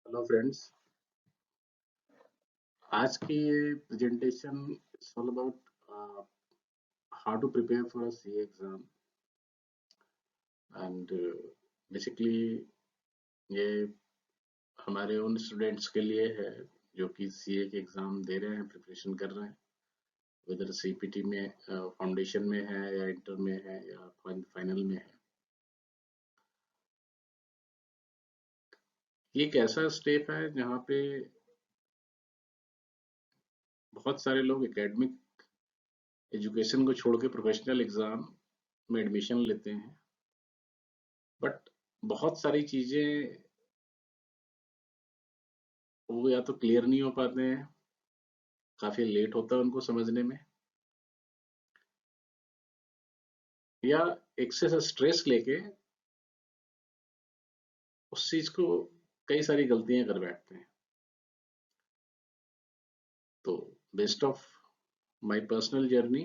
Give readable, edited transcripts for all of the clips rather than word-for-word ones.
Hello friends. आज की ये presentation is all about how to prepare for a CA exam and basically ये हमारे उन स्टूडेंट्स के लिए है जो कि सीए के एग्जाम दे रहे हैं, प्रिपरेशन कर रहे हैं, वेदर सीपीटी में फाउंडेशन में है या इंटर में है या फाइनल में है। ये एक ऐसा स्टेप है जहाँ पे बहुत सारे लोग एकेडमिक एजुकेशन को छोड़ के प्रोफेशनल एग्जाम में एडमिशन लेते हैं, बट बहुत सारी चीजें वो या तो क्लियर नहीं हो पाते हैं, काफी लेट होता है उनको समझने में, या एक्सेस स्ट्रेस लेके उस चीज को कई सारी गलतियां कर बैठते हैं। तो best of my personal journey,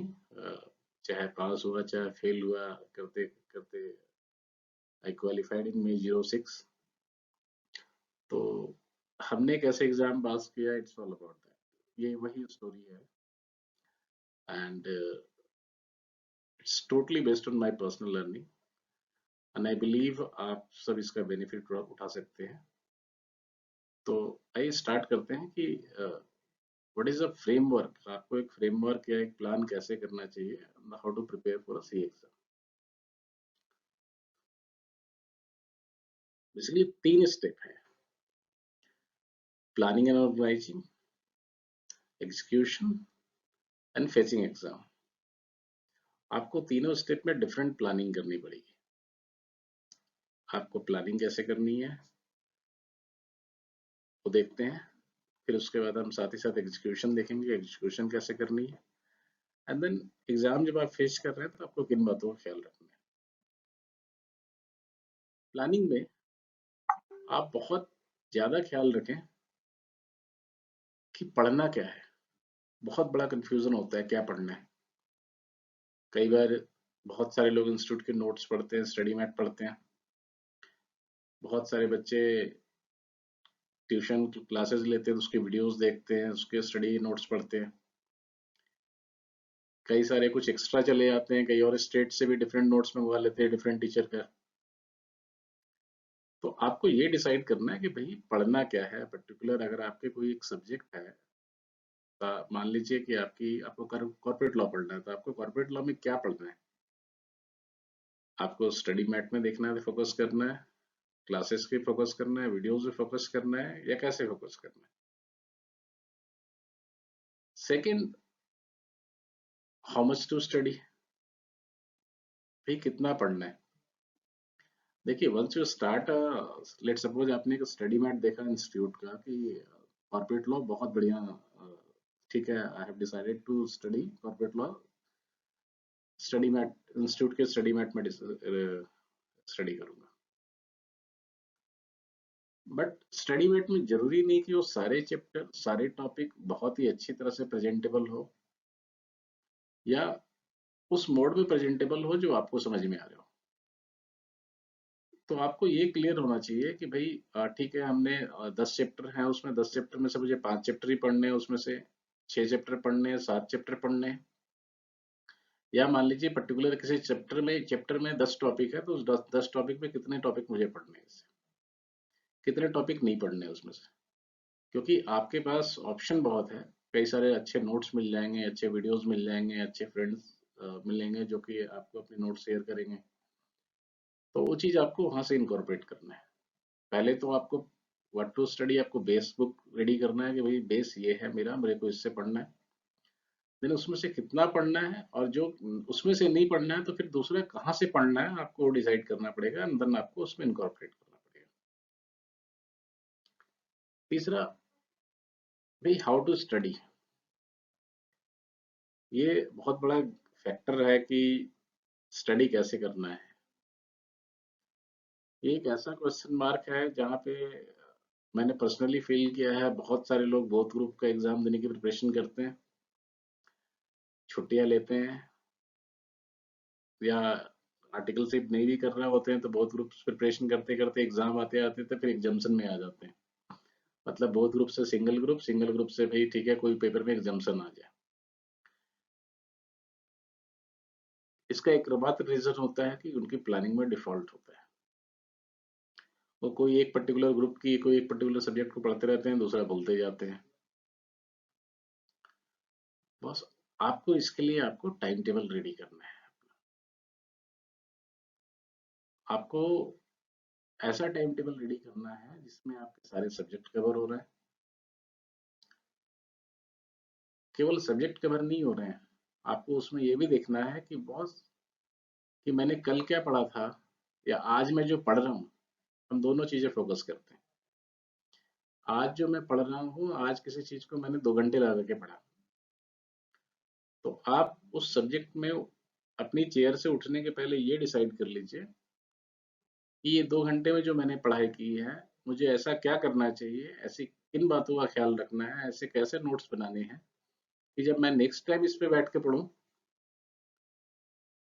चाहे पास हुआ चाहे फेल हुआ, करते करते आई क्वालिफाइड इन May 06। तो हमने कैसे एग्जाम पास किया, इट्स ऑल अबाउट दैट। ये वही स्टोरी है and it's totally based on my personal learning and I believe आप सब इसका बेनिफिट उठा सकते हैं। तो आइए स्टार्ट करते हैं कि व्हाट इज अ फ्रेमवर्क। आपको एक फ्रेमवर्क या एक प्लान कैसे करना चाहिए, how to prepare for a C exam. Basically 3 step है: planning and organizing, execution and facing exam. आपको तीनों स्टेप में डिफरेंट प्लानिंग करनी पड़ेगी। आपको प्लानिंग कैसे करनी है वो देखते हैं, फिर उसके बाद हम साथ ही साथ एग्जीक्यूशन देखेंगे, एग्जीक्यूशन कैसे करनी है, एंड देन एग्जाम जब आप फेस कर रहे हैं तो आपको किन बातों का ख्याल रखना है। प्लानिंग में आप बहुत ज्यादा ख्याल रखें कि पढ़ना क्या है। बहुत बड़ा कंफ्यूजन होता है क्या पढ़ना है। कई बार बहुत सारे लोग इंस्टीट्यूट के नोट्स पढ़ते हैं, स्टडी मैट पढ़ते हैं। बहुत सारे बच्चे ट्यूशन क्लासेस लेते हैं तो उसके वीडियोस देखते हैं, उसके स्टडी नोट्स पढ़ते हैं। कई सारे कुछ एक्स्ट्रा चले जाते हैं, कई और स्टेट से भी डिफरेंट नोट्स मंगवा लेते हैं डिफरेंट टीचर का। तो आपको ये डिसाइड करना है कि भाई पढ़ना क्या है पर्टिकुलर। अगर आपके कोई एक सब्जेक्ट है, मान लीजिए कि आपको कॉर्पोरेट लॉ पढ़ना है, तो आपको कॉर्पोरेट लॉ में क्या पढ़ना है। आपको स्टडी मैट में देखना है, फोकस करना है, क्लासेस पे फोकस करना है, वीडियोस पे फोकस करना है, या कैसे फोकस करना है। Second, how much to study. भाई कितना पढ़ना है। देखिए once you start, let suppose आपने एक स्टडी मैट देखा इंस्टीट्यूट का कि कॉर्पोरेट लॉ बहुत बढ़िया, ठीक है, I have decided to study corporate law. Study Mat institute के स्टडी मैट में स्टडी करूंगा। बट स्टडी मैट में जरूरी नहीं कि वो सारे चैप्टर सारे टॉपिक बहुत ही अच्छी तरह से प्रेजेंटेबल हो, या उस मोड में प्रेजेंटेबल हो जो आपको समझ में आ रहा हो। तो आपको ये क्लियर होना चाहिए कि भाई ठीक है, हमने 10 चैप्टर हैं, उसमें 10 चैप्टर में से मुझे 5 चैप्टर ही पढ़ने हैं, उसमें से 6 चैप्टर पढ़ने हैं, 7 चैप्टर पढ़ने हैं। या मान लीजिए पर्टिकुलर किसी चैप्टर में 10 टॉपिक है, तो उस 10 टॉपिक में कितने टॉपिक मुझे पढ़ने हैं, कितने टॉपिक नहीं पढ़ने हैं उसमें से। क्योंकि आपके पास ऑप्शन बहुत है, कई सारे अच्छे नोट्स मिल जाएंगे, अच्छे वीडियोस मिल जाएंगे, अच्छे फ्रेंड्स मिलेंगे जो कि आपको अपने नोट्स शेयर करेंगे। तो वो चीज़ आपको वहां से इनकॉर्पोरेट करना है। पहले तो आपको व्हाट टू स्टडी, आपको बेस बुक रेडी करना है कि भाई बेस ये है मेरा, मेरे को इससे पढ़ना है। देन उसमें से कितना पढ़ना है, और जो उसमें से नहीं पढ़ना है तो फिर दूसरा कहाँ से पढ़ना है आपको डिसाइड करना पड़ेगा, एंड देन आपको उसमें इनकॉर्पोरेट करना पड़ेगा। तीसरा, भाई हाउ टू स्टडी। ये बहुत बड़ा फैक्टर है कि स्टडी कैसे करना है। ये एक ऐसा क्वेश्चन मार्क है जहाँ पे मैंने पर्सनली फील किया है। बहुत सारे लोग बोथ ग्रुप का एग्जाम देने की प्रिपरेशन करते हैं, छुट्टियां लेते हैं, या आर्टिकलशिप नहीं भी कर रहे होते हैं, तो बहुत ग्रुप प्रिपरेशन करते करते एग्जाम आते आते तो फिर एग्जाम्शन में आ जाते हैं। मतलब बोथ ग्रुप से सिंगल ग्रुप से भाई ठीक है कोई पेपर में एग्जाम्शन आ जाए। इसका एकमात्र रीजन होता है कि उनकी प्लानिंग में डिफॉल्ट होता है। वो कोई एक पर्टिकुलर ग्रुप की कोई एक पर्टिकुलर सब्जेक्ट को पढ़ते रहते हैं, दूसरा भूलते जाते हैं। बस आपको इसके लिए आपको टाइम टेबल रेडी करना है। आपको ऐसा टाइम टेबल रेडी करना है जिसमें आपके सारे सब्जेक्ट कवर हो रहे हैं। केवल सब्जेक्ट कवर नहीं हो रहे हैं, आपको उसमें ये भी देखना है कि बॉस कि मैंने कल क्या पढ़ा था या आज मैं जो पढ़ रहा हूँ, हम दोनों चीजें फोकस करते हैं। आज जो मैं पढ़ रहा हूँ, आज किसी चीज को मैंने 2 घंटे लगा के पढ़ा, तो आप उस सब्जेक्ट में अपनी चेयर से उठने के पहले ये डिसाइड कर लीजिए कि ये 2 घंटे में जो मैंने पढ़ाई की है, मुझे ऐसा क्या करना चाहिए, ऐसी किन बातों का ख्याल रखना है, ऐसे कैसे नोट्स बनाने हैं कि जब मैं नेक्स्ट टाइम इस पे बैठ के पढूं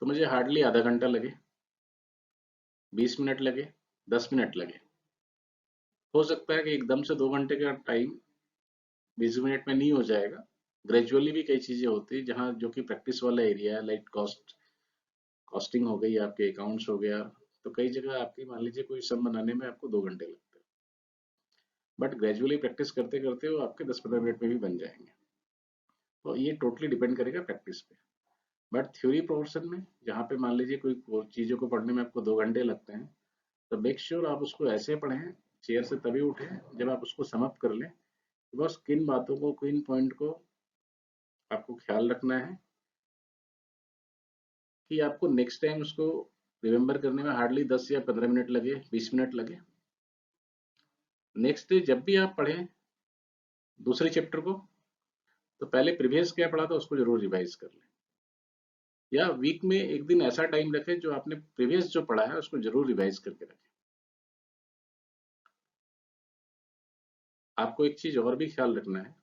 तो मुझे हार्डली आधा घंटा लगे, 20 मिनट लगे, 10 मिनट लगे। हो सकता है कि एकदम से 2 घंटे का टाइम 20 मिनट में नहीं हो जाएगा। ग्रेजुअली भी कई चीजें होती है जहाँ जो कि प्रैक्टिस वाला एरिया है, लाइक कॉस्टिंग हो गई, आपके अकाउंट्स हो गया, तो कई जगह आपकी मान लीजिए कोई सम बनाने में आपको 2 घंटे लगते हैं, बट ग्रेजुअली प्रैक्टिस करते करते वो आपके 10-15 मिनट में भी बन जाएंगे। तो ये टोटली डिपेंड करेगा प्रैक्टिस पे। बट थ्योरी पोर्शन में जहाँ पे मान लीजिए कोई चीजों को पढ़ने में आपको 2 घंटे लगते हैं, तो मेक श्योर आप उसको ऐसे पढ़ें, चेयर से तभी उठें जब आप उसको समअप कर लें, बस किन बातों को, किन पॉइंट को आपको ख्याल रखना है कि आपको नेक्स्ट टाइम उसको रिमेम्बर करने में हार्डली 10 या 15 मिनट लगे, 20 मिनट लगे। नेक्स्ट डे जब भी आप पढ़ें दूसरे चैप्टर को, तो पहले प्रीवियस क्या पढ़ा था उसको जरूर रिवाइज कर लें, या वीक में एक दिन ऐसा टाइम रखें जो आपने प्रीवियस जो पढ़ा है उसको जरूर रिवाइज करके रखें। आपको एक चीज और भी ख्याल रखना है,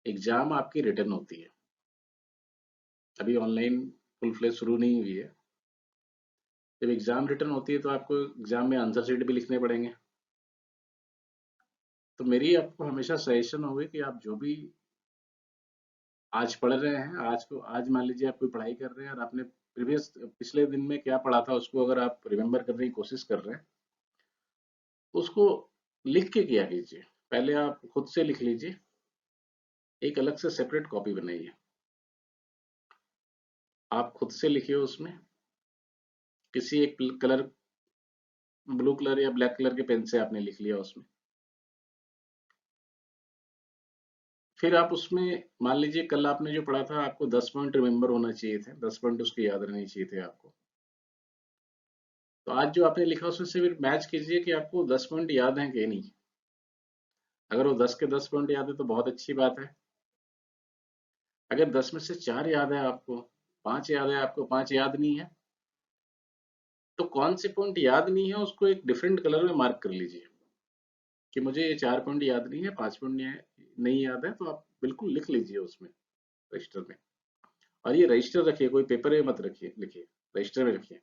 एग्जाम आपकी रिटर्न होती है, अभी ऑनलाइन फुल फ्लेज शुरू नहीं हुई है। जब एग्जाम रिटर्न होती है तो आपको एग्जाम में आंसर शीट भी लिखने पड़ेंगे। तो मेरी आपको हमेशा सजेशन होगी कि आप जो भी आज पढ़ रहे हैं, आज मान लीजिए आप कोई पढ़ाई कर रहे हैं और आपने प्रीवियस पिछले दिन में क्या पढ़ा था उसको अगर आप रिमेम्बर करने की कोशिश कर रहे हैं, तो उसको लिख के किया कीजिए। पहले आप खुद से लिख लीजिए, एक अलग से सेपरेट कॉपी बनाइए, आप खुद से लिखिए उसमें, किसी एक कलर, ब्लू कलर या ब्लैक कलर के पेन से आपने लिख लिया उसमें। फिर आप उसमें मान लीजिए कल आपने जो पढ़ा था आपको 10 पॉइंट रिमेम्बर होना चाहिए थे, 10 पॉइंट उसके याद रहने चाहिए थे आपको, तो आज जो आपने लिखा उसमें से फिर मैच कीजिए कि आपको 10 पॉइंट याद हैं कि नहीं। अगर वो 10 के 10 पॉइंट याद है तो बहुत अच्छी बात है। अगर 10 में से 4 याद है आपको, 5 याद है आपको, 5 याद नहीं है, तो कौन से पॉइंट याद नहीं है उसको एक डिफरेंट कलर में मार्क कर लीजिए कि मुझे ये 4 पॉइंट याद नहीं है, 5 पॉइंट नहीं याद है, तो आप बिल्कुल लिख लीजिए उसमें रजिस्टर में। और ये रजिस्टर रखिए, कोई पेपर में मत रखिए, लिखिए रजिस्टर में रखिए।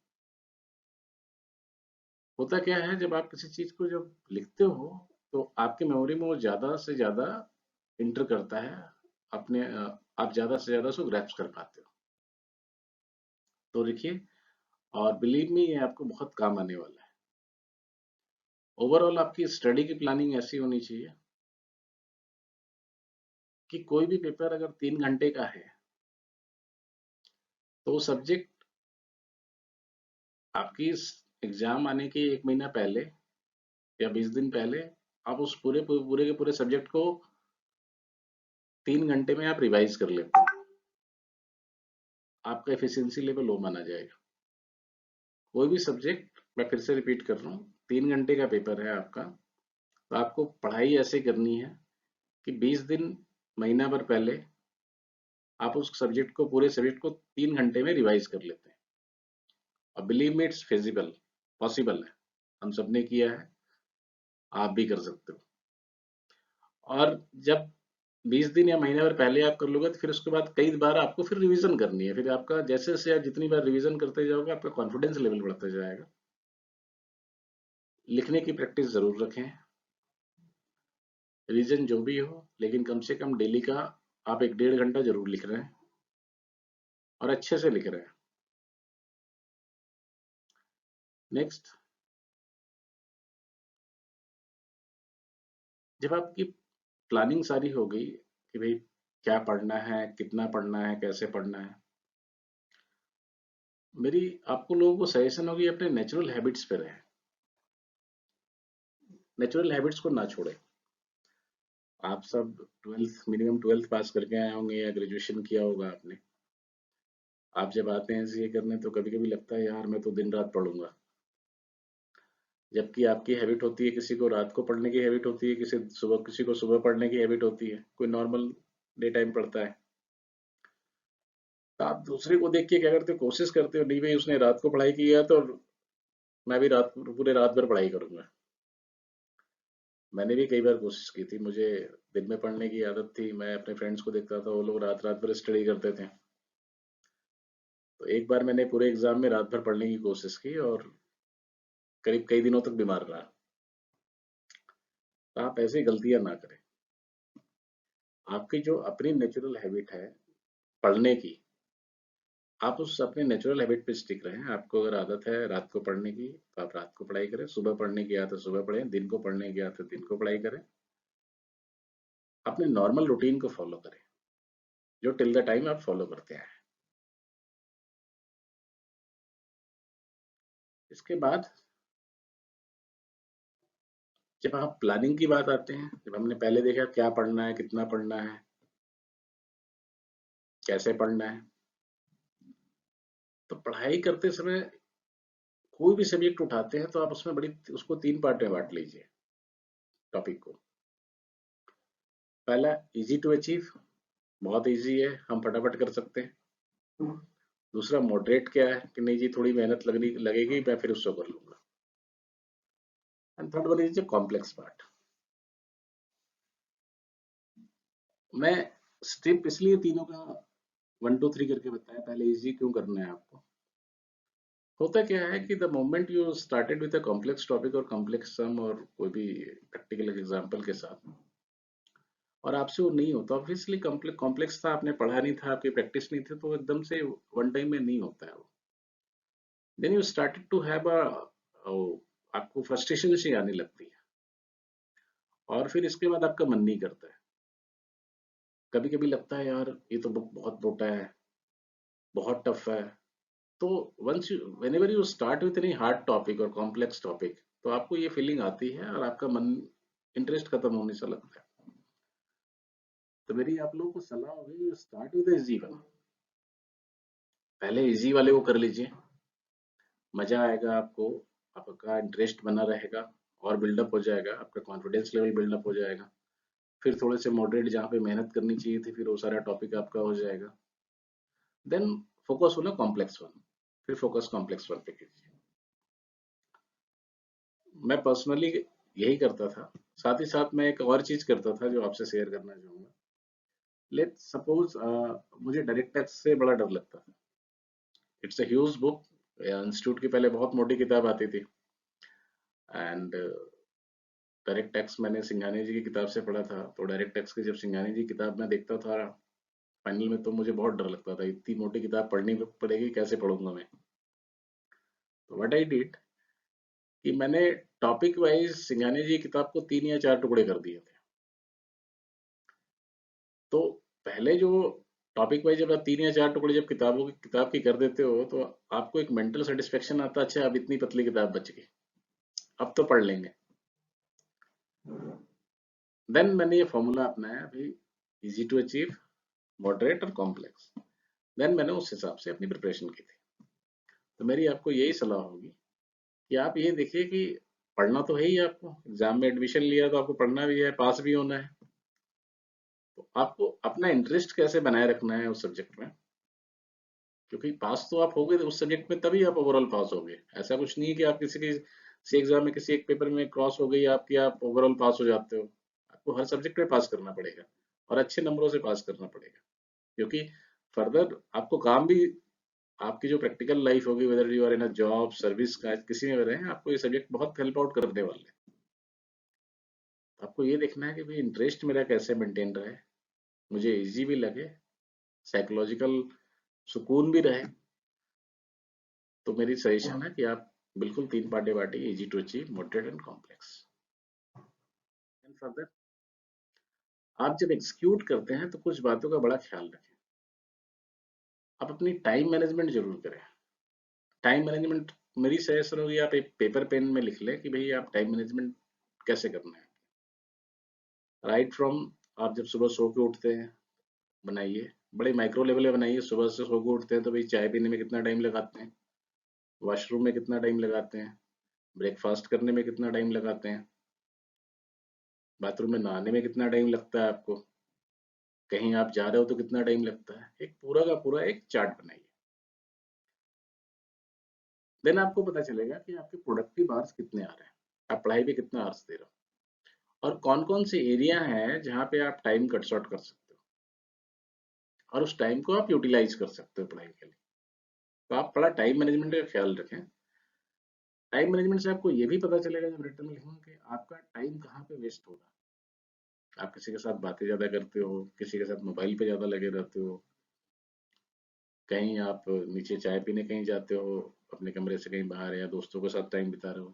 होता क्या है जब आप किसी चीज को जब लिखते हो तो आपकी मेमोरी में वो ज्यादा से ज्यादा इंटर करता है, अपने आप ज्यादा से ज्यादा उसको ग्रैप्स कर पाते हो। तो लिखिए, और बिलीव मी ये आपको बहुत काम आने वाला है। ओवरऑल आपकी स्टडी की प्लानिंग ऐसी होनी चाहिए कि कोई भी पेपर अगर 3 घंटे का है तो सब्जेक्ट आपकी एग्जाम आने के 1 महीना पहले या 20 दिन पहले आप उस पूरे पूरे के पूरे सब्जेक्ट को 3 घंटे में आप रिवाइज कर लेते हैं, आपका एफिशिएंसी लेवल लो माना जाएगा। कोई भी सब्जेक्ट, मैं फिर से रिपीट कर रहा हूँ, 3 घंटे का पेपर है आपका, तो आपको पढ़ाई ऐसे करनी है कि 20 दिन, महीना भर पहले आप उस सब्जेक्ट को, पूरे सब्जेक्ट को 3 घंटे में रिवाइज कर लेते हैं। और believe me it's feasible, possible है, हम सबने किया है, आप भी कर सकते हो। और जब 20 दिन या महीने भर पहले आप कर लोगे तो फिर उसके बाद कई बार आपको फिर रिवीजन करनी है, फिर आपका जैसे जैसे आप जितनी बार रिवीजन करते जाओगे आपका कॉन्फिडेंस लेवल बढ़ता जाएगा। लिखने की प्रैक्टिस जरूर रखें, रीजन जो भी हो, लेकिन कम से कम डेली का आप 1 डेढ़ घंटा जरूर लिख रहे हैं और अच्छे से लिख रहे हैं। नेक्स्ट, जब आपकी प्लानिंग सारी हो गई कि भाई क्या पढ़ना है, कितना पढ़ना है, कैसे पढ़ना है, मेरी आपको लोगों को सजेशन होगी अपने नेचुरल हैबिट्स पे रहें, नेचुरल हैबिट्स को ना छोड़ें। आप सब ट्वेल्थ, मिनिमम ट्वेल्थ पास करके आए होंगे या ग्रेजुएशन किया होगा आपने। आप जब आते हैं सीए करने तो कभी कभी लगता है यार मैं तो दिन रात पढ़ूंगा, जबकि आपकी हैबिट होती है, किसी को रात को पढ़ने की हैबिट होती है, किसी को सुबह पढ़ने की हैबिट होती है, कोई नॉर्मल डे टाइम पढ़ता है। तो आप दूसरे को देख के क्या करते हो, कोशिश करते हो नहीं भाई उसने रात को पढ़ाई की है तो मैं भी पूरे रात भर पढ़ाई करूंगा। मैंने भी कई बार कोशिश की थी, मुझे दिन में पढ़ने की आदत थी, मैं अपने फ्रेंड्स को देखता था वो लोग रात रात भर स्टडी करते थे। तो एक बार मैंने पूरे एग्जाम में रात भर पढ़ने की कोशिश की और करीब कई दिनों तक बीमार रहा। तो आप ऐसी गलतियां ना करें। आपकी जो अपनी नेचुरल हैबिट है पढ़ने की, आप उस अपने नेचुरल हैबिट पे स्टिक रहें। आपको अगर आदत है रात को पढ़ने की तो आप रात को पढ़ाई करें, सुबह पढ़ने की आदत सुबह पढ़ें, दिन को पढ़ने की आदत दिन को पढ़ाई करें। अपने नॉर्मल रूटीन को फॉलो करें जो टिल द टाइम आप फॉलो करते हैं। इसके बाद जब आप प्लानिंग की बात आते हैं, जब हमने पहले देखा क्या पढ़ना है, कितना पढ़ना है, कैसे पढ़ना है, तो पढ़ाई करते समय कोई भी सब्जेक्ट उठाते हैं तो आप उसमें बड़ी उसको 3 पार्ट में बांट लीजिए टॉपिक को। पहला, इजी टू अचीव, बहुत इजी है, हम फटाफट कर सकते हैं। दूसरा, मॉडरेट क्या है कि नहीं जी थोड़ी मेहनत लगेगी, मैं फिर उसको कर लूंगा। And third one is complex part. मैं स्टेप इसलिए तीनों का 1 2 3 करके बताया, पहले इजी क्यों करना है आपको। होता क्या है कि the moment you started with a complex topic और कॉम्प्लेक्स सम और कोई भी प्रैक्टिकल एग्जांपल के साथ, और आपसे वो नहीं होता, ऑब्वियसली कॉम्प्लेक्स था, आपने पढ़ा नहीं था, आपकी प्रैक्टिस नहीं थी, तो एकदम से वन टाइम में नहीं होता है वो। Then you started to have a, आपको फ्रस्ट्रेशन सी आने लगती है और फिर इसके बाद आपका मन नहीं करता है। कभी कभी लगता है यार ये तो बुक बहुत मोटा है, बहुत टफ है। तो once you whenever you start with any hard topic और कॉम्प्लेक्स टॉपिक, तो आपको ये फीलिंग आती है और आपका मन, इंटरेस्ट खत्म होने सा लगता है। तो मेरी आप लोगों को सलाह होगी, स्टार्ट विद इजी वन। पहले इजी वाले को कर लीजिए, मजा आएगा आपको, आपका इंटरेस्ट बना रहेगा और बिल्डअप हो जाएगा, आपका कॉन्फिडेंस लेवल बिल्डअप हो जाएगा। फिर थोड़े से मॉडरेट जहाँ पे मेहनत करनी चाहिए थी, फिर वो सारा टॉपिक आपका हो जाएगा। देन फोकस हो ना कॉम्प्लेक्स वन, फिर फोकस कॉम्प्लेक्स वन पे कीजिए। मैं पर्सनली यही करता था। साथ ही साथ मैं एक और चीज करता था जो आपसे शेयर करना चाहूंगा। लेट सपोज मुझे डायरेक्ट टैक्स से बड़ा डर लगता था। It's a huge book, institute की पहले बहुत मोटी किताब आती थी। एंड डायरेक्ट टैक्स मैंने सिंघानिया जी की किताब से पढ़ा था, तो डायरेक्ट टैक्स की जब सिंघानिया जी की किताब मैं देखता था फाइनल में, तो मुझे बहुत डर लगता था, इतनी मोटी किताब पढ़नी पड़ेगी, कैसे पढ़ूंगा मैं। तो व्हाट आई डिड कि मैंने टॉपिक वाइज सिंघानिया जी की किताब को 3 या 4 टुकड़े कर दिए थे। तो पहले जो टॉपिक वाइज जब आप 3 या 4 टुकड़े जब किताब की कर देते हो, तो आपको एक मेंटल सेटिस्फेक्शन आता है, अच्छा अब इतनी पतली किताब बच गई, अब तो पढ़ लेंगे। देन मैंने ये फॉर्मूला अपनाया भाई, इजी टू अचीव, मॉडरेट और कॉम्प्लेक्स। देन मैंने उस हिसाब से अपनी प्रिपरेशन की थी। तो मेरी आपको यही सलाह होगी कि आप ये देखिए कि पढ़ना तो है ही, आपको एग्जाम में एडमिशन लिया तो आपको पढ़ना भी है, पास भी होना है। तो आपको अपना इंटरेस्ट कैसे बनाए रखना है उस सब्जेक्ट में, क्योंकि पास तो आप होगे उस सब्जेक्ट में तभी आप ओवरऑल पास होगे। ऐसा कुछ नहीं है कि आप किसी एग्जाम में किसी एक पेपर में क्रॉस हो गई आपकी, आप ओवरऑल पास हो जाते हो। आपको हर सब्जेक्ट में पास करना पड़ेगा और अच्छे नंबरों से पास करना पड़ेगा, क्योंकि फर्दर आपको काम भी, आपकी जो प्रैक्टिकल लाइफ होगी, whether you are in a job service का किसी में भी रहे, आपको ये सब्जेक्ट बहुत हेल्प आउट करने वाले हैं। आपको आपको ये देखना है कि भाई इंटरेस्ट मेरा कैसे मेंटेन रहे, मुझे इजी भी लगे, साइकोलॉजिकल सुकून भी रहे। तो मेरी सजेशन है कि आप बिल्कुल 3 पार्टे बांटिए, easy to achieve, moderate and complex. And further आप जब एग्जीक्यूट करते हैं तो कुछ बातों का बड़ा ख्याल रखें। आप अपनी टाइम मैनेजमेंट जरूर करें। टाइम मैनेजमेंट मेरी सजेशन होगी, आप एक पेपर पेन में लिख लें कि भाई आप टाइम मैनेजमेंट कैसे करना है। राइट फ्रॉम आप जब सुबह सो के उठते हैं बनाइए, बड़े माइक्रो लेवल पे बनाइए। सुबह से सो के उठते हैं तो भाई चाय पीने में कितना टाइम लगाते हैं, वॉशरूम में कितना टाइम लगाते हैं, ब्रेकफास्ट करने में कितना टाइम लगाते हैं, बाथरूम में नहाने में कितना टाइम लगता है आपको, कहीं आप जा रहे हो तो कितना टाइम लगता है। एक पूरा का पूरा एक चार्ट बनाइए। देन आपको पता चलेगा कि आपके प्रोडक्टिव आवर्स कितने आ रहे हैं, आप पढ़ाई पे कितना आवर्स दे रहे हो, और कौन कौन से एरिया हैं जहाँ पे आप टाइम कट शॉर्ट कर सकते हो और उस टाइम को आप यूटिलाइज कर सकते हो पढ़ाई के लिए। तो आप बड़ा टाइम मैनेजमेंट का ख्याल रखें। टाइम मैनेजमेंट से आपको ये भी पता चलेगा जब रिटर्न में लिखूंगा कि आपका टाइम कहाँ पे वेस्ट हो रहा है। आप किसी के साथ बातें ज्यादा करते हो, किसी के साथ मोबाइल पे ज्यादा लगे रहते हो, कहीं आप नीचे चाय पीने कहीं जाते हो अपने कमरे से कहीं बाहर, या दोस्तों के साथ टाइम बिता रहे हो।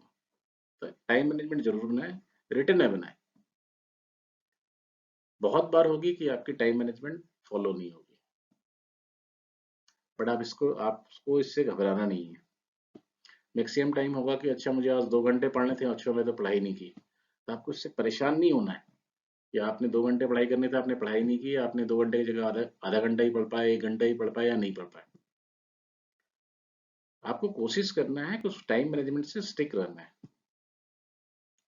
तो टाइम मैनेजमेंट जरूर बनाए, रिटर्न है बनाए। बहुत बार होगी कि आपकी टाइम मैनेजमेंट फॉलो नहीं होगी, बट आपको इससे घबराना नहीं है। मैक्सिमम टाइम होगा कि अच्छा मुझे आज 2 घंटे पढ़ने थे, अच्छा मैं तो पढ़ाई नहीं की। तो आपको इससे परेशान नहीं होना है कि आपने 2 घंटे पढ़ाई करनी था, आपने पढ़ाई नहीं की, आपने 2 घंटे की जगह आधा आधा घंटा ही पढ़ पाए, 1 घंटा ही पढ़ पाए या नहीं पढ़ पाए। आपको कोशिश करना है कि उस टाइम मैनेजमेंट से स्टिक रहना है।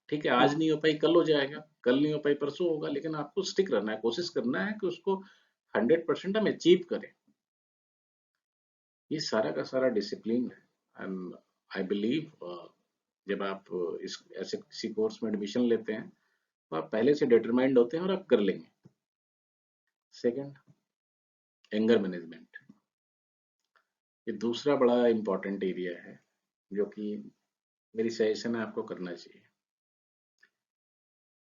ठीक है, आज नहीं हो पाई कल हो जाएगा, कल नहीं हो पाई परसों होगा, लेकिन आपको स्टिक रहना है, कोशिश करना है कि उसको 100% हम अचीव करें। ये सारा का सारा डिसिप्लिन है। एंड आई बिलीव जब आप इस ऐसे किसी कोर्स में एडमिशन लेते हैं तो आप पहले से डिटरमाइंड होते हैं और आप कर लेंगे। सेकंड, एंगर मैनेजमेंट, ये दूसरा बड़ा इंपॉर्टेंट एरिया है जो कि मेरी सजेशन है आपको करना चाहिए।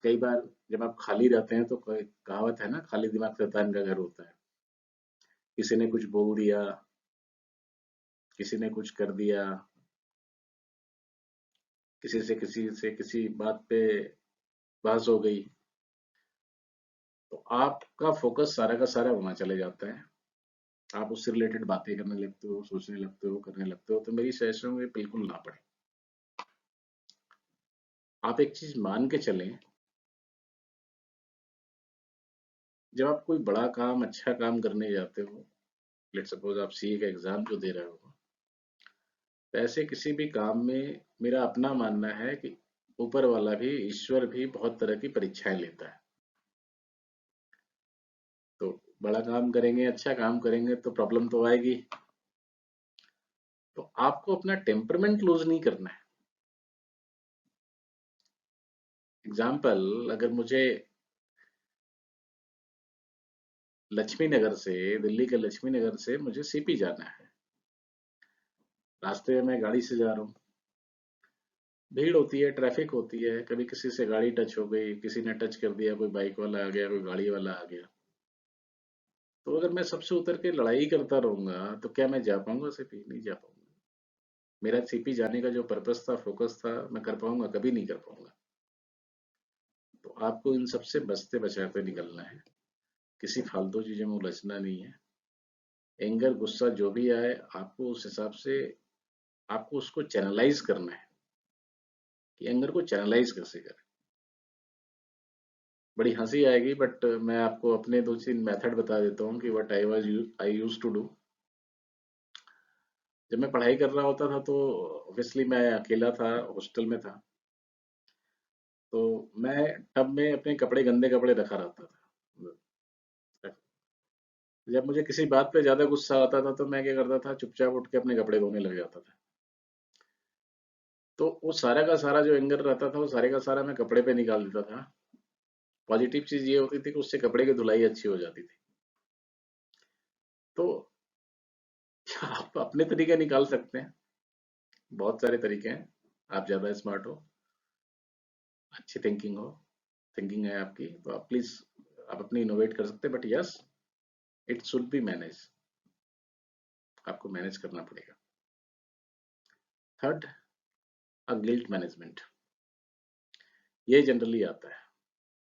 कई बार जब आप खाली रहते हैं तो कहावत है ना, खाली दिमाग शैतान का घर होता है। किसी ने कुछ बोल दिया, किसी ने कुछ कर दिया, किसी से किसी बात पे बहस हो गई, तो आपका फोकस सारा का सारा वहां चले जाता है। आप उससे रिलेटेड बातें करने लगते हो, सोचने लगते हो, करने लगते हो। तो मेरी सजेशन है बिल्कुल ना पड़े। आप एक चीज मान के चलें, जब आप कोई बड़ा काम, अच्छा काम करने जाते हो, लेट सपोज आप सीए का एग्जाम जो दे रहे हो, तो ऐसे किसी भी काम में मेरा अपना मानना है कि ऊपर वाला भी, ईश्वर भी बहुत तरह की परीक्षाएं लेता है। तो बड़ा काम करेंगे, अच्छा काम करेंगे तो प्रॉब्लम तो आएगी। तो आपको अपना टेम्परमेंट लूज नहीं करना है। एग्जाम्पल, अगर मुझे लक्ष्मी नगर से, दिल्ली के लक्ष्मी नगर से मुझे सीपी जाना है, रास्ते में मैं गाड़ी से जा रहा हूँ, भीड़ होती है, ट्रैफिक होती है, कभी किसी से गाड़ी टच हो गई, किसी ने टच कर दिया, कोई बाइक वाला आ गया, कोई गाड़ी वाला आ गया। तो अगर मैं सबसे उतर के लड़ाई करता रहूंगा तो क्या मैं जा पाऊंगा सीपी? नहीं जा पाऊंगा। मेरा सीपी जाने का जो पर्पस था, फोकस था, मैं कर पाऊंगा? कभी नहीं कर पाऊंगा। तो आपको इन सबसे बचते बचाते निकलना है, किसी फालतू चीजों में उलझना नहीं है। एंगर, गुस्सा जो भी आए, आपको उस हिसाब से आपको उसको चैनलाइज करना है कि एंगर को चैनलाइज कैसे करें। बड़ी हंसी आएगी, बट मैं आपको अपने 2-3 मेथड बता देता हूँ कि what I use to do. जब मैं पढ़ाई कर रहा होता था तो ऑब्वियसली मैं अकेला था, हॉस्टल में था, तो मैं टब में अपने कपड़े, गंदे कपड़े रखा रहता था। जब मुझे किसी बात पे ज्यादा गुस्सा आता था तो मैं क्या करता था, चुपचाप उठ के अपने कपड़े धोने लग जाता था। तो वो सारा का सारा जो एंगर रहता था वो सारे का सारा मैं कपड़े पे निकाल देता था। पॉजिटिव चीज ये होती थी कि उससे कपड़े की धुलाई अच्छी हो जाती थी। तो आप अपने तरीके निकाल सकते हैं, बहुत सारे तरीके हैं। आप ज्यादा स्मार्ट हो, अच्छी थिंकिंग हो, थिंकिंग है आपकी, तो आप प्लीज आप अपनी इनोवेट कर सकते हैं, but yes it should be manage, आपको मैनेज करना पड़ेगा। Third, a guilt management. ये जनरली आता है,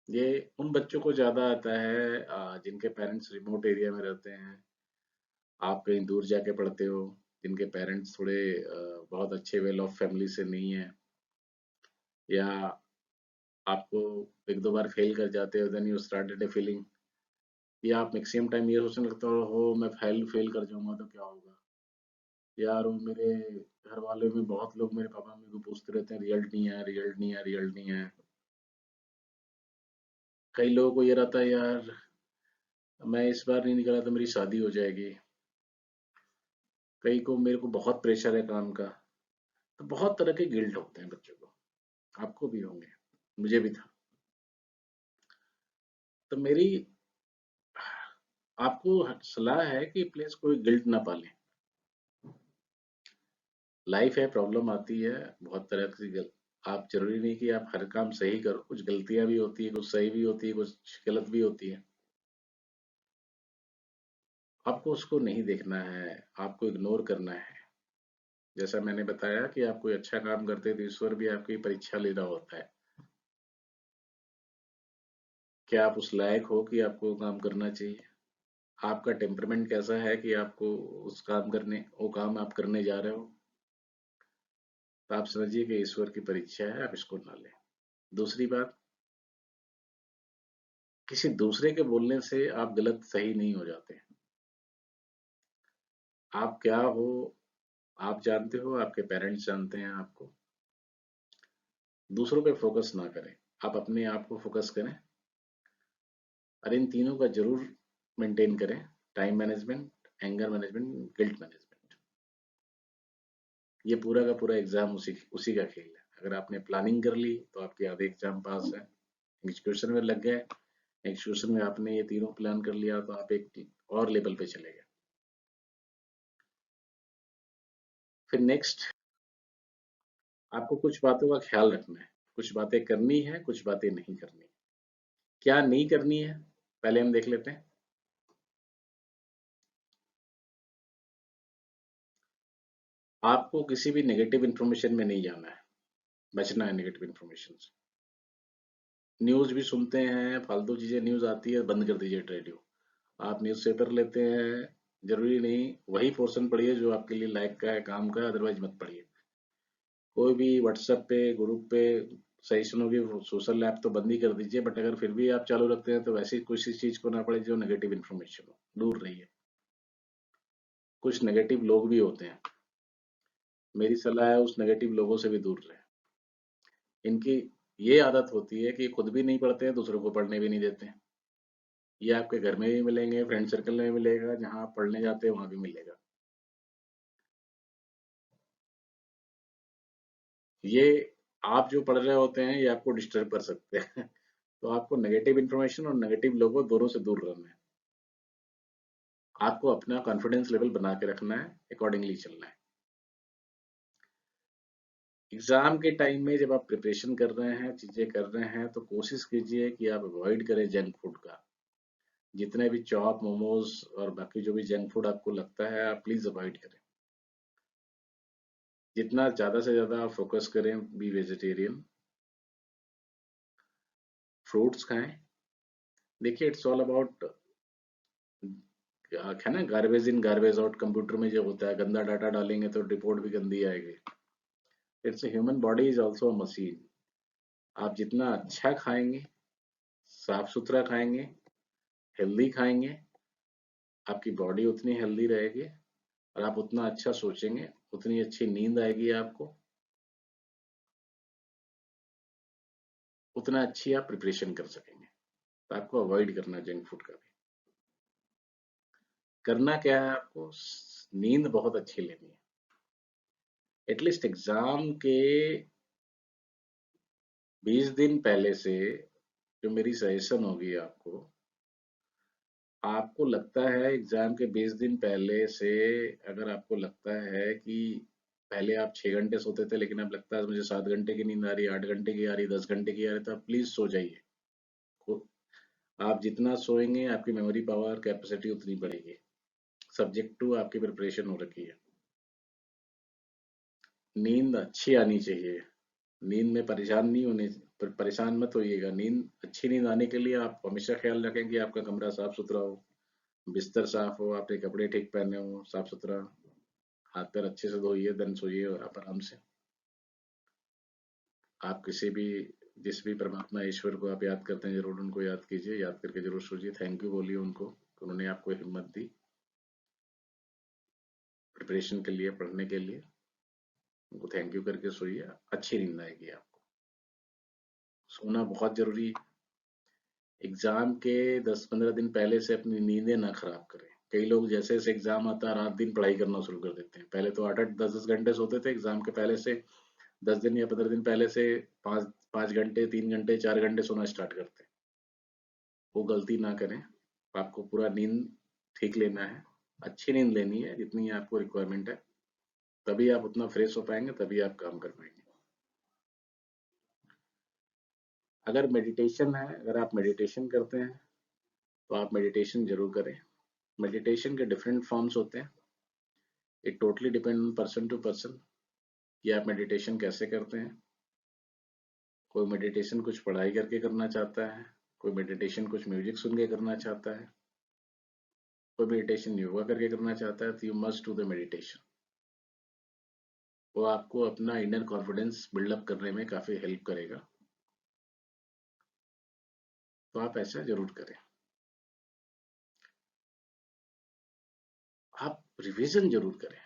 ये उन बच्चों को ज्यादा आता है जिनके पेरेंट्स रिमोट एरिया में रहते हैं, आप कहीं दूर जाके पढ़ते हो, जिनके पेरेंट्स थोड़े बहुत अच्छे वेल ऑफ फैमिली से नहीं है, या आपको एक दो बार फेल कर जाते हो, then you started a feeling, या आप मैक्सिमम टाइम ये सोचने लगते हो मैं फेल फेल कर जाऊंगा तो क्या होगा, यार वो मेरे घर वाले में बहुत लोग मेरे पापा मम्मी को पूछते रहते हैं रिजल्ट नहीं आया, रिजल्ट नहीं आया, रिजल्ट नहीं आया। कई लोगों को ये रहता है यार मैं इस बार नहीं निकला तो मेरी शादी हो जाएगी, कई को मेरे को बहुत प्रेशर है काम का। तो बहुत तरह के गिल्ट होते हैं बच्चों को, आपको भी होंगे, मुझे भी था। तो मेरी आपको सलाह है कि प्लीज कोई गिल्ट ना पालें। लाइफ है, प्रॉब्लम आती है, बहुत तरह की आप जरूरी नहीं कि आप हर काम सही करो, कुछ गलतियां भी होती है, कुछ सही भी होती है, कुछ गलत भी होती है। आपको उसको नहीं देखना है, आपको इग्नोर करना है। जैसा मैंने बताया कि आप कोई अच्छा काम करते हैं तो ईश्वर भी आपकी परीक्षा ले रहा होता है, क्या आप उस लायक हो कि आपको वो काम करना चाहिए, आपका टेम्परमेंट कैसा है कि आपको उस काम करने वो काम आप करने जा रहे हो। तो आप समझिए कि ईश्वर की परीक्षा है, आप इसको ना लें। दूसरी बात, किसी दूसरे के बोलने से आप गलत सही नहीं हो जाते। आप क्या हो आप जानते हो, आपके पेरेंट्स जानते हैं आपको। दूसरों पे फोकस ना करें, आप अपने आप को फोकस करें, और इन तीनों का जरूर मेंटेन करें, time management, anger management, guilt management. ये पूरा का पूरा एग्जाम उसी उसी का खेल है। अगर आपने प्लानिंग कर ली तो आपके आधे एग्जाम पास है, एग्जीक्यूशन में लग गए, एग्जीक्यूशन में आपने ये तीनों प्लान कर लिया तो आप एक और लेवल पे चले गए। फिर नेक्स्ट, आपको कुछ बातों का ख्याल रखना है, कुछ बातें करनी है, कुछ बातें नहीं करनी। क्या नहीं करनी है पहले हम देख लेते हैं। आपको किसी भी नेगेटिव इन्फॉर्मेशन में नहीं जाना है, बचना है नेगेटिव इन्फॉर्मेशन से। न्यूज भी सुनते हैं, फालतू चीजें न्यूज आती है, बंद कर दीजिए रेडियो। आप न्यूज़पेपर लेते हैं, जरूरी नहीं वही पोर्शन पढ़िए जो आपके लिए लायक का है, काम का है, अदरवाइज मत पढ़िए। कोई भी व्हाट्सएप पे ग्रुप पे सजेशन होगी, सोशल ऐप तो बंद ही कर दीजिए, बट अगर फिर भी आप चालू रखते हैं तो वैसी किसी चीज को ना पढ़े जो नेगेटिव इन्फॉर्मेशन हो, दूर रहिए। कुछ नेगेटिव लोग भी होते हैं, मेरी सलाह है उस नेगेटिव लोगों से भी दूर रहे। इनकी ये आदत होती है कि खुद भी नहीं पढ़ते हैं, दूसरों को पढ़ने भी नहीं देते हैं। ये आपके घर में भी मिलेंगे, फ्रेंड सर्कल में भी मिलेगा, जहाँ आप पढ़ने जाते हैं वहां भी मिलेगा। ये आप जो पढ़ रहे होते हैं ये आपको डिस्टर्ब कर सकते हैं। तो आपको नेगेटिव इन्फॉर्मेशन और नेगेटिव लोगों दोनों से दूर रहना है। आपको अपना कॉन्फिडेंस लेवल बना के रखना है, अकॉर्डिंगली चलना है। एग्जाम के टाइम में जब आप प्रिपरेशन कर रहे हैं, चीजें कर रहे हैं, तो कोशिश कीजिए कि आप अवॉइड करें जंक फूड का। जितने भी चॉप, मोमोज और बाकी जो भी जंक फूड आपको लगता है, आप प्लीज अवॉइड करें। जितना ज्यादा से ज्यादा आप फोकस करें, बी वेजिटेरियन, फ्रूट्स खाएं। देखिए इट्स ऑल अबाउट, है ना, garbage in garbage out. Computer में जो होता है, गंदा डाटा डालेंगे तो रिपोर्ट भी गंदी आएगी। It's human body is also a machine. आप जितना अच्छा खाएंगे, साफ सुथरा खाएंगे, हेल्दी खाएंगे, आपकी बॉडी उतनी हेल्दी रहेगी, और आप उतना अच्छा सोचेंगे, उतनी अच्छी नींद आएगी आपको, उतना अच्छी आप प्रिपरेशन कर सकेंगे। तो आपको अवॉइड करना है जंक फूड का भी। करना क्या है आपको, नींद बहुत अच्छी लेनी है। एटलीस्ट एग्जाम के 20 दिन पहले से, जो मेरी सजेशन होगी आपको, आपको लगता है एग्जाम के 20 दिन पहले से, अगर आपको लगता है कि पहले आप 6 घंटे सोते थे लेकिन अब लगता है मुझे 7 घंटे की नींद आ रही है, 8 घंटे की आ रही है, 10 घंटे की आ रही है, तो आप प्लीज सो जाइए। आप जितना सोएंगे आपकी मेमोरी पावर कैपेसिटी उतनी बढ़ेगी। सब्जेक्ट टू आपकी प्रिपरेशन हो रखी है। नींद अच्छी आनी चाहिए। नींद में परेशान नहीं होने, परेशान मत होइएगा। अच्छी नींद आने के लिए आप हमेशा ख्याल रखें कि आपका कमरा साफ सुथरा हो, बिस्तर साफ हो, आपके कपड़े ठीक पहने हो, साफ सुथरा, हाथ पैर अच्छे से धोइए, देन सोइए आप आराम से। आप किसी भी, जिस भी परमात्मा ईश्वर को आप याद करते हैं, जरूर उनको याद कीजिए, याद करके जरूर सोचिए, थैंक यू बोलिए उनको कि उन्होंने आपको हिम्मत दी प्रिपरेशन के लिए, पढ़ने के लिए। उनको थैंक यू करके सोइए, अच्छी नींद आएगी आपको। सोना बहुत जरूरी है। एग्जाम के 10-15 दिन पहले से अपनी नींदें ना खराब करें। कई लोग जैसे जैसे एग्जाम आता है रात दिन पढ़ाई करना शुरू कर देते हैं। पहले तो 8-8 10-10 घंटे सोते थे, एग्जाम के पहले से 10 दिन या 15 दिन पहले से 5 5 घंटे, 3 घंटे, 4 घंटे सोना स्टार्ट करते हैं। वो गलती ना करें। आपको पूरा नींद ठीक लेना है, अच्छी नींद लेनी है जितनी आपको रिक्वायरमेंट है, तभी आप उतना फ्रेश हो पाएंगे, तभी आप काम कर पाएंगे। अगर मेडिटेशन है, अगर आप मेडिटेशन करते हैं तो आप मेडिटेशन जरूर करें। मेडिटेशन के डिफरेंट फॉर्म्स होते हैं। It totally depend on person to person कि आप मेडिटेशन कैसे करते हैं। कोई मेडिटेशन कुछ पढ़ाई करके करना चाहता है, कोई मेडिटेशन कुछ म्यूजिक सुन के करना चाहता है, कोई मेडिटेशन योगा करके करना चाहता है। तो you must do the meditation. वो आपको अपना इनर कॉन्फिडेंस बिल्डअप करने में काफी हेल्प करेगा। तो आप ऐसा जरूर करें। आप रिवीजन जरूर करें।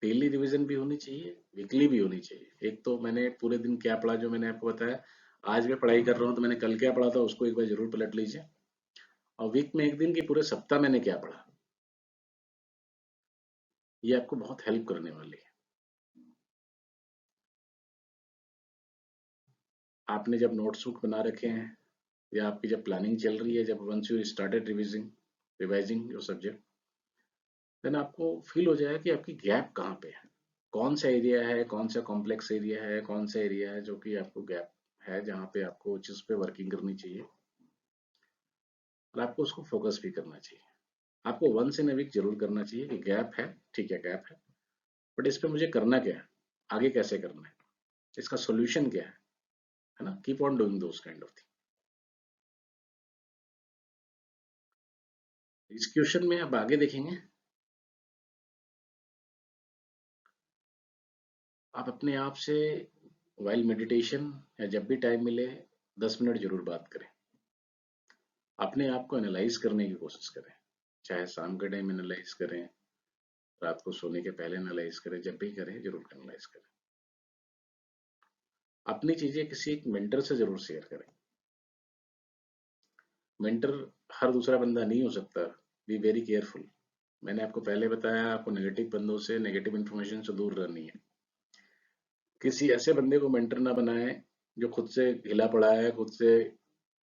डेली रिवीजन भी होनी चाहिए, वीकली भी होनी चाहिए। एक तो मैंने पूरे दिन क्या पढ़ा, जो मैंने आपको बताया, आज मैं पढ़ाई कर रहा हूँ तो मैंने कल क्या पढ़ा था उसको एक बार जरूर पलट लीजिए। और वीक में एक दिन की पूरे सप्ताह मैंने क्या पढ़ा, ये आपको बहुत हेल्प करने वाली है। आपने जब नोट्स बुक बना रखे हैं या आपकी जब प्लानिंग चल रही है, जब once you started revising revising your subject, then आपको फील हो जाएगा कि आपकी गैप कहाँ पे है, कौन सा एरिया है, कौन सा कॉम्प्लेक्स एरिया है, कौन सा एरिया है जो कि आपको गैप है, जहाँ पे आपको जिस पे वर्किंग करनी चाहिए, और आपको उसको फोकस भी करना चाहिए। आपको वंस इन अ वीक जरूर करना चाहिए कि गैप है, ठीक है गैप है, बट इस पे मुझे करना क्या है, आगे कैसे करना है, इसका सोल्यूशन क्या है ना। Keep on doing those kind of thing. इस क्वेश्चन में आप आगे देखेंगे, आप अपने आप से वाइल मेडिटेशन या जब भी टाइम मिले 10 मिनट जरूर बात करें। अपने आप को एनालाइज करने की कोशिश करें, चाहे शाम के टाइम एनालाइज करें, रात को सोने के पहले एनालाइज करें, जब भी करें जरूर एनालाइज करें। अपनी चीजें किसी एक मेंटर से जरूर शेयर करें। मेंटर हर दूसरा बंदा नहीं हो सकता। Be very careful. मैंने आपको पहले बताया, आपको नेगेटिव बंदों से, नेगेटिव इन्फॉर्मेशन से दूर रहनी है। किसी ऐसे बंदे को मेंटर ना बनाए जो खुद से हिला पड़ा है, खुद से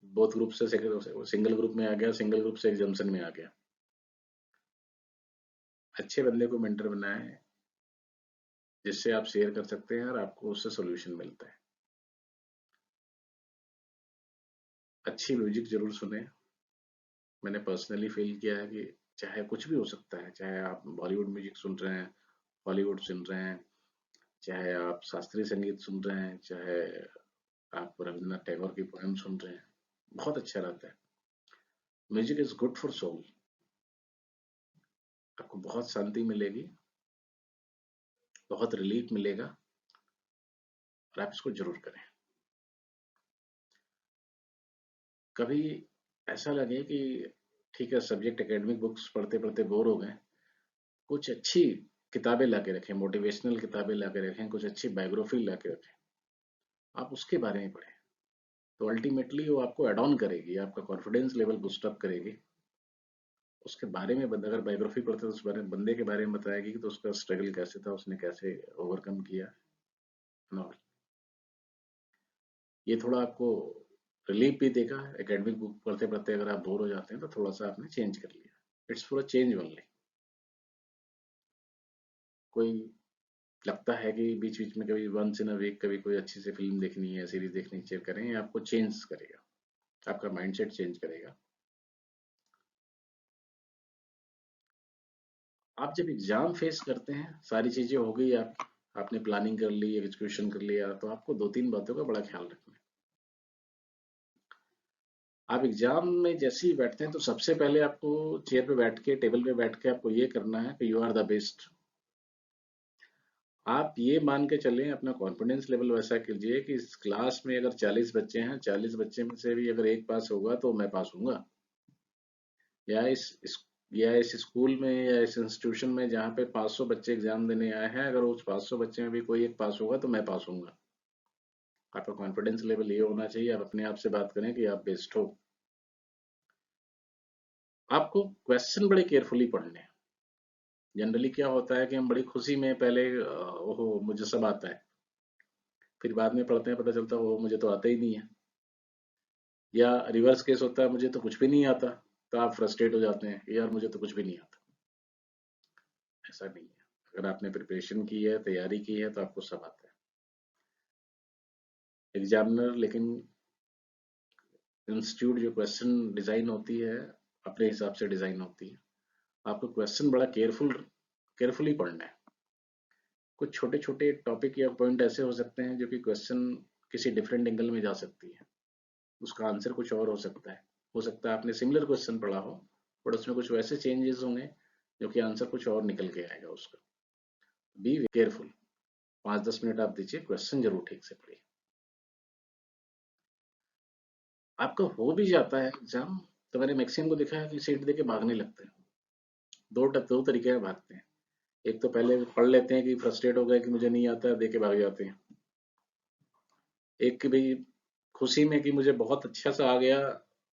बोथ ग्रुप से सिंगल ग्रुप में आ गया, सिंगल ग्रुप से एग्जाम्शन में आ गया। अच्छे बंदे को मेंटर बनाए जिससे आप शेयर कर सकते हैं और आपको उससे सोल्यूशन मिलता है। अच्छी म्यूजिक जरूर सुने। मैंने पर्सनली फील किया है कि चाहे कुछ भी हो सकता है, चाहे आप बॉलीवुड म्यूजिक सुन रहे हैं, हॉलीवुड सुन रहे हैं, चाहे आप शास्त्रीय संगीत सुन रहे हैं, चाहे आप रविन्द्रनाथ टैगोर की पोएम सुन रहे हैं, बहुत अच्छा रहता है। Music is good for soul. आपको बहुत शांति मिलेगी, बहुत रिलीफ मिलेगा, और आप इसको जरूर करें। कभी ऐसा लगे कि ठीक है सब्जेक्ट एकेडमिक बुक्स पढ़ते पढ़ते बोर हो गए, कुछ अच्छी किताबें ला के रखें, मोटिवेशनल किताबें ला के रखें, कुछ अच्छी बायोग्राफी ला के रखें, आप उसके बारे में पढ़ें। तो अल्टीमेटली वो आपको एड ऑन करेगी, आपका कॉन्फिडेंस लेवल बूस्ट अप करेगी। उसके बारे में अगर बायोग्राफी पढ़ते तो उस बारे बंदे के बारे में बताएगी कि तो उसका स्ट्रगल कैसे था, उसने कैसे ओवरकम किया and all। ये थोड़ा आपको रिलीफ भी देगा। एकेडमिक बुक पढ़ते पढ़ते अगर आप बोर हो जाते हैं तो थोड़ा सा आपने चेंज कर लिया, it's for a change only. कोई लगता है कि बीच बीच में कभी वंस इन अ वीक कभी कोई अच्छी सी फिल्म देखनी है, सीरीज देखनी चाहिए, करें, आपको चेंज करेगा। आपका माइंडसेट चेंज करेगा। आप जब एग्जाम फेस करते हैं, सारी चीजें हो गई, आपने प्लानिंग कर ली, एग्जीक्यूशन कर लिया, तो आपको दो तीन बातों का बड़ा ख्याल रखना है। आप एग्जाम में जैसे ही बैठते हैं तो सबसे पहले आपको चेयर पे बैठ के, टेबल पे बैठ के आपको ये करना है कि यू आर द बेस्ट। आप ये मान के चलें, अपना कॉन्फिडेंस लेवल वैसा कीजिए कि इस क्लास में अगर 40 बच्चे हैं, 40 बच्चे में से भी अगर एक पास होगा तो मैं पास होऊंगा। या इस स्कूल में या इस इंस्टीट्यूशन में जहाँ पे 500 बच्चे एग्जाम देने आए हैं, अगर उस 500 बच्चे में भी कोई एक पास होगा तो मैं पास होऊंगा। आपका कॉन्फिडेंस लेवल ये होना चाहिए, आप अपने आप से बात करें कि आप बेस्ट हो। आपको क्वेश्चन बड़े केयरफुली पढ़ने हैं। जनरली क्या होता है कि हम बड़ी खुशी में पहले ओहो मुझे सब आता है, फिर बाद में पढ़ते हैं पता चलता है ओहो मुझे तो आता ही नहीं है। या रिवर्स केस होता है, मुझे तो कुछ भी नहीं आता, तो आप फ्रस्ट्रेट हो जाते हैं यार मुझे तो कुछ भी नहीं आता। ऐसा नहीं है, अगर आपने प्रिपरेशन की है, तैयारी की है, तो आपको सब आता है। एग्जामिनर लेकिन इंस्टीट्यूट जो क्वेश्चन डिजाइन होती है, अपने हिसाब से डिजाइन होती है। आपको क्वेश्चन बड़ा केयरफुली पढ़ना है। कुछ छोटे छोटे टॉपिक या पॉइंट ऐसे हो सकते हैं जो कि क्वेश्चन किसी डिफरेंट एंगल में जा सकती है, उसका आंसर कुछ और हो सकता है। हो सकता है आपने सिमिलर क्वेश्चन पढ़ा हो, बट उसमें कुछ वैसे चेंजेस होंगे जो कि आंसर कुछ और निकल के आएगा उसका। Be careful. 5-10 मिनट आप दीजिए, क्वेश्चन जरूर ठीक से पढ़िए। आपका हो भी जाता है एग्जाम, तो मैंने मैक्सिमम को देखा है कि सीट दे के भागने लगते हैं। दो तरीके में भागते हैं। एक तो पहले पढ़ लेते हैं कि फ्रस्ट्रेट हो गए कि मुझे नहीं आता है, दे के भाग जाते हैं। एक कि भाई खुशी में कि मुझे बहुत अच्छा सा आ गया,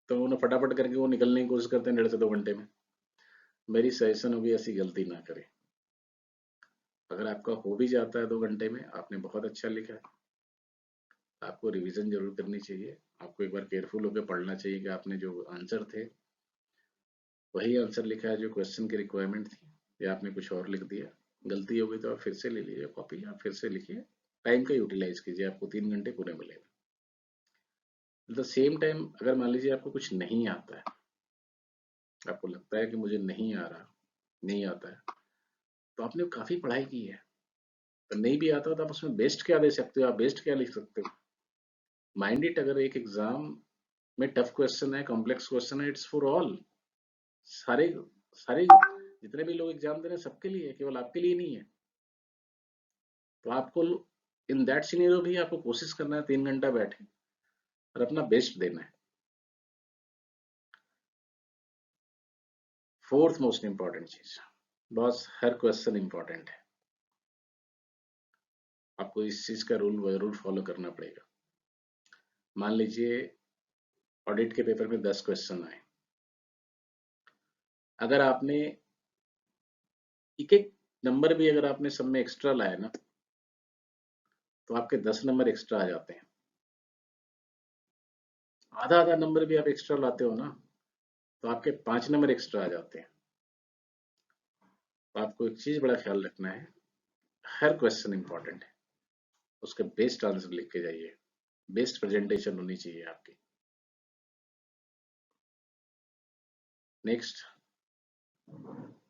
तो उन्हें फटाफट करके वो निकलने की कोशिश करते हैं 1.5 से 2 घंटे में। मेरी सजेशन होगी ऐसी गलती ना करें। अगर आपका हो भी जाता है 2 घंटे में, आपने बहुत अच्छा लिखा है, आपको रिवीजन जरूर करनी चाहिए। आपको एक बार केयरफुल होकर पढ़ना चाहिए कि आपने जो आंसर थे वही आंसर लिखा है जो क्वेश्चन की रिक्वायरमेंट थी, या आपने कुछ और लिख दिया। गलती हो गई तो आप फिर से ले लीजिए कॉपी, आप फिर से लिखिए। टाइम का यूटिलाइज कीजिए, आपको 3 घंटे पूरे मिलेगा। एट द सेम टाइम अगर मान लीजिए आपको कुछ नहीं आता है, आपको लगता है कि मुझे नहीं आ रहा, नहीं आता है, तो आपने काफी पढ़ाई की है, तो नहीं भी आता तो आप उसमें बेस्ट क्या दे सकते हो, आप बेस्ट क्या लिख सकते हो। माइंड इट, अगर एक एग्जाम में टफ क्वेश्चन है, कॉम्प्लेक्स क्वेश्चन है, इट्स फॉर ऑल। सारे सारे जितने भी लोग एग्जाम दे रहे हैं सबके लिए है, केवल आपके लिए नहीं है। तो आपको इन दैट सिनेरियो भी आपको कोशिश करना है 3 घंटा बैठे और अपना बेस्ट देना है। फोर्थ मोस्ट इंपॉर्टेंट चीज, बॉस हर क्वेश्चन इंपॉर्टेंट है, आपको इस चीज का रूल जरूर फॉलो करना पड़ेगा। मान लीजिए ऑडिट के पेपर में 10 क्वेश्चन आए, अगर आपने एक एक नंबर भी अगर आपने सब में एक्स्ट्रा लाया ना, तो आपके 10 नंबर एक्स्ट्रा आ जाते हैं। आधा आधा नंबर भी आप एक्स्ट्रा लाते हो ना, तो आपके 5 नंबर एक्स्ट्रा आ जाते हैं। तो आपको एक चीज बड़ा ख्याल रखना है, हर क्वेश्चन इंपॉर्टेंट है, उसके बेस्ट आंसर लिख के जाइए, बेस्ट प्रेजेंटेशन होनी चाहिए आपकी। नेक्स्ट,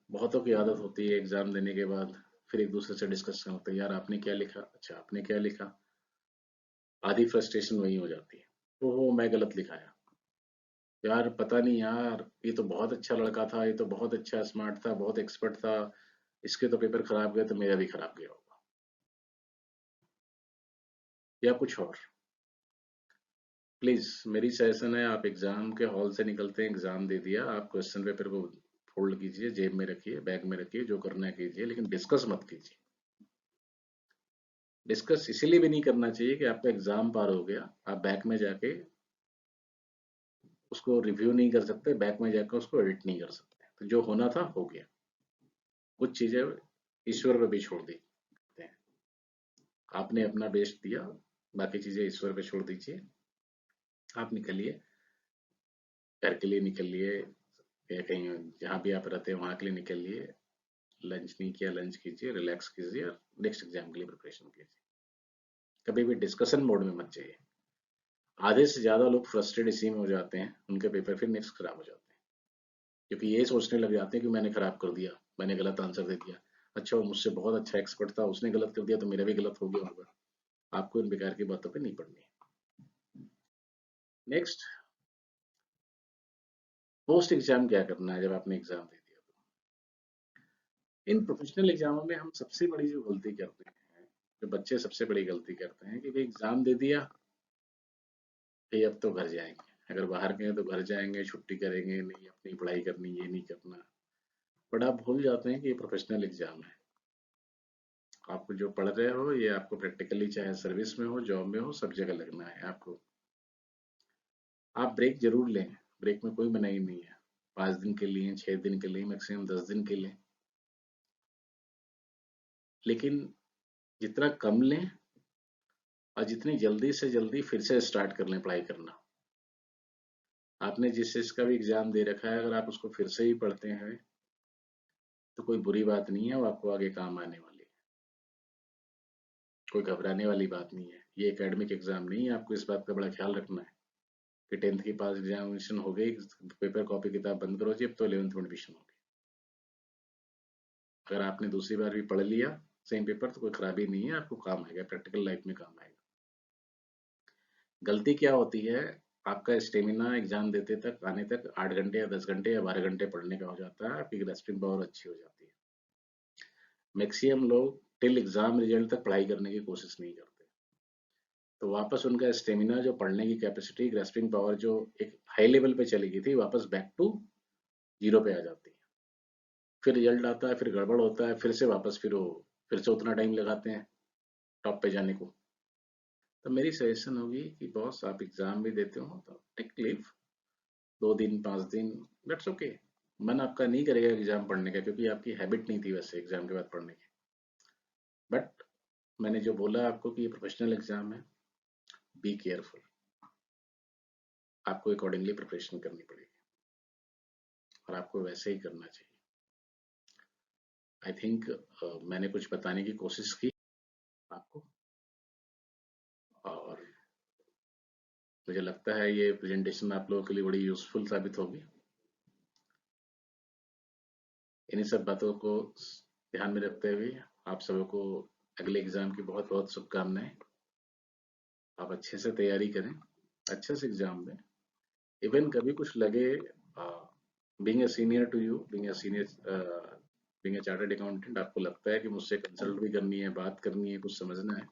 बहुतों की आदत होती है एग्जाम देने के बाद फिर एक दूसरे से डिस्कशन होता है, यार आपने क्या लिखा, अच्छा आपने क्या लिखा। आधी फ्रस्ट्रेशन वही हो जाती है, ओहो मैं गलत लिखाया, यार पता नहीं यार, ये तो बहुत अच्छा लड़का था, ये तो बहुत अच्छा स्मार्ट था, बहुत एक्सपर्ट था, इसके तो पेपर खराब गए तो मेरा भी खराब गया होगा, या कुछ और। प्लीज मेरी सजेशन है, आप एग्जाम के हॉल से निकलते हैं, एग्जाम दे दिया, आप क्वेश्चन पेपर को फोल्ड कीजिए, जेब में रखिए, बैग में रखिए, जो करना है कीजिए, लेकिन डिस्कस मत कीजिए। डिस्कस इसीलिए भी नहीं करना चाहिए कि आपका एग्जाम पार हो गया, आप बैक में जाके उसको रिव्यू नहीं कर सकते, बैक में जाकर उसको एडिट नहीं कर सकते, तो जो होना था हो गया। कुछ चीजें ईश्वर पे भी छोड़ दी हैं, आपने अपना बेस्ट दिया, बाकी चीजें ईश्वर पे छोड़ दीजिए। आप निकलिए, घर के लिए निकलिए, या कहीं जहाँ भी आप रहते हैं वहां के लिए निकलिए। लंच नहीं किया, लंच कीजिए, रिलैक्स कीजिए और नेक्स्ट एग्जाम के लिए प्रिपरेशन कीजिए। कभी भी डिस्कशन मोड में मत जाइए। आधे से ज्यादा लोग फ्रस्ट्रेट इसी में हो जाते हैं, उनके पेपर फिर नेक्स्ट खराब हो जाते हैं, क्योंकि ये सोचने लग जाते हैं कि मैंने खराब कर दिया, मैंने गलत आंसर दे दिया, अच्छा वो मुझसे बहुत अच्छा एक्सपर्ट था, उसने गलत कर दिया तो मेरा भी गलत हो गया होगा। आपको इन बेकार की बातों पे नहीं पड़नी है। नेक्स्ट, पोस्ट एग्जाम क्या करना है जब आपने एग्जाम दे दिया तो। इन प्रोफेशनल एग्जामों में हम सबसे बड़ी जो गलती करते हैं, जो बच्चे सबसे बड़ी गलती करते हैं कि भाई एग्जाम दे दिया, भाई अब तो घर जाएंगे, अगर बाहर गए तो घर जाएंगे, छुट्टी करेंगे नहीं, अपनी पढ़ाई करनी, ये नहीं करना। बट आप भूल जाते हैं कि ये प्रोफेशनल एग्जाम है। आप जो पढ़ रहे हो ये आपको प्रैक्टिकली, चाहे सर्विस में हो, जॉब में हो, सब जगह लगना है आपको। आप ब्रेक जरूर लें, ब्रेक में कोई मनाही नहीं है, 5 दिन के लिए, 6 दिन के लिए, मैक्सिमम 10 दिन के लिए, लेकिन जितना कम लें और जितनी जल्दी से जल्दी फिर से स्टार्ट कर लें पढ़ाई करना। आपने जिस चीज का भी एग्जाम दे रखा है, अगर आप उसको फिर से ही पढ़ते हैं तो कोई बुरी बात नहीं है, वो आपको आगे काम आने वाली है, कोई घबराने वाली बात नहीं है। ये एकेडमिक एग्जाम नहीं है, आपको इस बात का बड़ा ख्याल रखना है कि 10th की पास एग्जामिनेशन हो गई, पेपर कॉपी किताब बंद करो जी, अब तो 11th में एडमिशन होगी। अगर आपने दूसरी बार भी पढ़ लिया सेम पेपर तो कोई खराबी नहीं है, आपको काम आएगा, प्रैक्टिकल लाइफ में काम आएगा। गलती क्या होती है, आपका स्टेमिना एग्जाम देते तक आने तक 8 घंटे या 10 घंटे या 12 घंटे पढ़ने का हो जाता है, आपकी ग्रेस्पिंग पावर अच्छी हो जाती है। मैक्सिमम लोग टिल एग्जाम रिजल्ट तक पढ़ाई करने की कोशिश नहीं करते, तो वापस उनका स्टेमिना, जो पढ़ने की कैपेसिटी, ग्रेस्पिंग पावर जो एक हाई लेवल पे चली गई थी, वापस बैक टू जीरो पे आ जाती है। फिर रिजल्ट आता है, फिर गड़बड़ होता है, फिर से वापस फिर वो फिर से उतना टाइम लगाते हैं टॉप पे जाने को। तो मेरी सजेशन होगी कि बॉस, आप एग्जाम भी देते हो तो टेक लीव, 2 दिन 5 दिन, दैट्स ओके। मन आपका नहीं करेगा एग्जाम पढ़ने का, क्योंकि आपकी हैबिट नहीं थी वैसे एग्जाम के बाद पढ़ने की। बट मैंने जो बोला आपको कि ये प्रोफेशनल एग्जाम है, बी केयरफुल, आपको अकॉर्डिंगली प्रिपरेशन करनी पड़ेगी और आपको वैसे ही करना चाहिए। आई थिंक मैंने कुछ बताने की कोशिश की आपको, और मुझे लगता है ये प्रेजेंटेशन आप लोगों के लिए बड़ी यूजफुल साबित होगी। इन्हीं सब बातों को ध्यान में रखते हुए आप सबों को अगले एग्जाम की बहुत बहुत शुभकामनाएं। आप अच्छे से तैयारी करें, अच्छे से एग्जाम दें। इवन कभी कुछ लगे, being a senior to you, being a chartered accountant, आपको लगता है कि मुझसे कंसल्ट भी करनी है, बात करनी है, कुछ समझना है,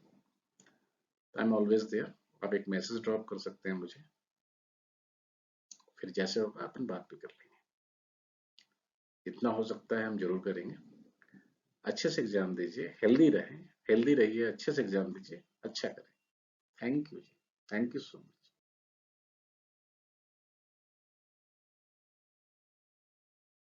आई एम ऑलवेज देयर। आप एक मैसेज ड्रॉप कर सकते हैं मुझे, फिर जैसे होगा अपन बात भी कर लेंगे। जितना हो सकता है हम जरूर करेंगे। अच्छे से एग्जाम दीजिए, हेल्दी रहें, हेल्दी रहिए, अच्छे से एग्जाम दीजिए, अच्छा करें। थैंक यू जी, थैंक यू सो मच।